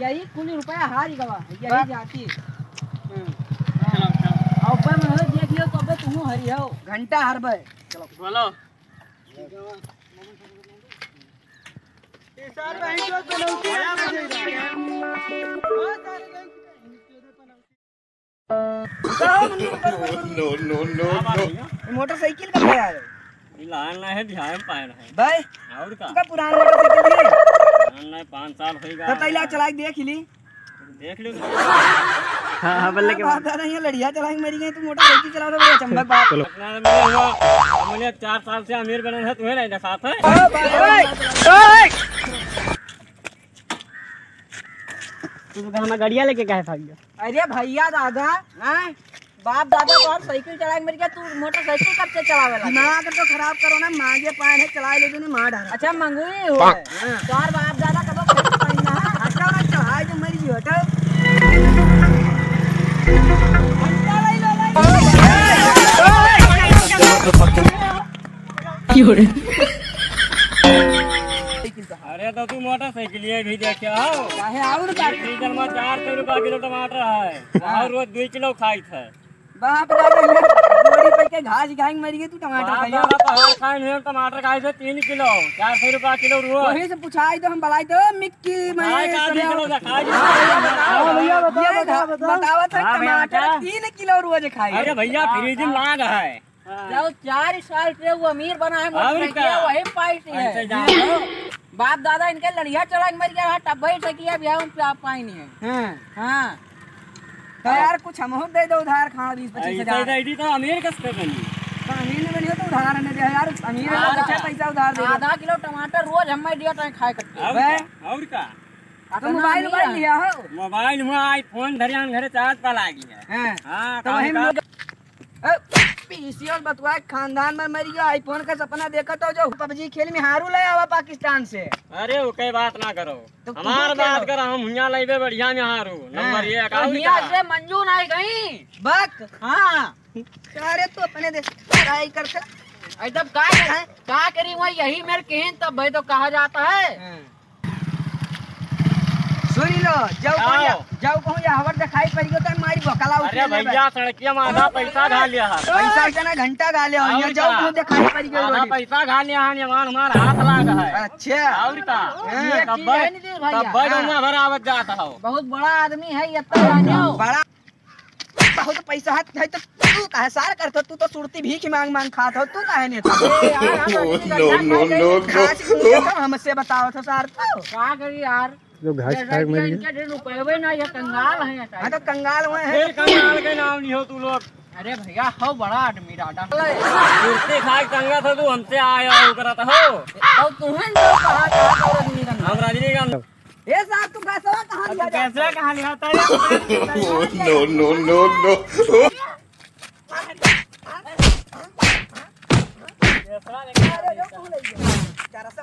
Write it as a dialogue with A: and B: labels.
A: यही कुल रुपया हारी गवा यही जाती। और ऊपर में हो देख लियो तब तुम हरी हो घंटा हरबे। चलो बोलो सर भाई जो बनौती नो मोटरसाइकिल का है यार लाना है ध्यान पाना है भाई और का पुराना मोटरसाइकिल है ना 5 साल होएगा तो पहले चला के देख ली देख लो। हां बल्ले के बात नहीं है लड़िया चला के मरी गई तू मोटरसाइकिल चला रहा है चंबक बात मैंने 4 साल से अमीर बना है तुम्हें नहीं साथ है तू हमारा गाड़िया लेके काहे भाग गया। अरे भैया दादा हां बाप दादा तो आप साइकिल चला के मर गया तू मोटरसाइकिल कब से चलावेला दिमाग तो खराब करो ना मांगे पाए है चला ले जो मार डाल। अच्छा मंगुई हो तोर बाप दादा कब पहनना हटा ना चढ़ाई जो मर गई हटा अरे तो तू मोटरसाइकिल भी देखे आओ काहे और डीजल में 400 रुपया किलो टमाटर है और रोज 2 किलो खाई थे बाप दादा गोरी पे के घास खाएंगे मर गई तू टमाटर खाइयो खाए नहीं टमाटर खाए से 3 किलो 400 रुपया किलो रोज वही से पूछाई तो हम बलाई तो मिक्की मैं भैया बताओ टमाटर 3 किलो रोज खाई। अरे भैया फ्रीज में लाग है जब 4 साल से वो अमीर बना है वही पार्टी है बाप दादा इनके लड़िया चला मर गया तब भाई सकिया भी हम पाई नहीं है। हां तो यार कुछ हम दे दो उधार खाना 20-25 हजार तो अमीर कसके बनी तो अमीर ने बनी तो उधार ने दे यार अमीर ने अच्छा पैसा उधार दे आधा किलो टमाटर रोज हम दिया टाइम खाए करते और का तो मोबाइल लिया हो मोबाइल में आईफोन धरियान घरे चार्ज पर लागी है। हां तो हम पीसीएल बतवा खानदान में मर गया आईफोन का सपना देखा तो जो पबजी खेल में हारू ले आवा पाकिस्तान से। अरे वो कई बात ना करो तो हमार बात कर हम हुइया लेबे बढ़िया में हारू नंबर 1 का हुइया से मंजू नहीं गई बक। हां अरे तू अपने दे ट्राई करते एकदम का करी वही यही मेरे कहन तब भाई तो कहा जाता है सुन लो जाओ कहूं या हवर दिखाई पड़ गयो त मारी बकला उठ। अरे भैया सड़किया में आधा पैसा गा लिया है पैसा जना घंटा गा लिया हो जाओ कहूं दिखाई पड़ गयो आधा पैसा गा लिया है मान हमार हाथ लागा है। अच्छा और का तब बड़ना बराबर जाता हो बहुत बड़ा आदमी है ये तो जानियो बड़ा बहुत पैसा है तो तू काहे सार करत तू तो सुरती भीख मांग खात हो तू काहे नहीं था नो हमसे बताओ तो सार तो का करी यार जो घास खाए में इनके रुपए ना ये कंगाल है। हां तो कंगाल हुए हैं कंगाल के नाम नहीं हो तू लोग। अरे भैया हो बड़ा आदमी डाटा कुर्सी खाए कंगा था तू हमसे आया हो करत हो तो तुहन तो कहा हम रजनीकांत ए साहब तू कैसा कहां लिया कैसा कहां लिया था नो नो नो नो कैसा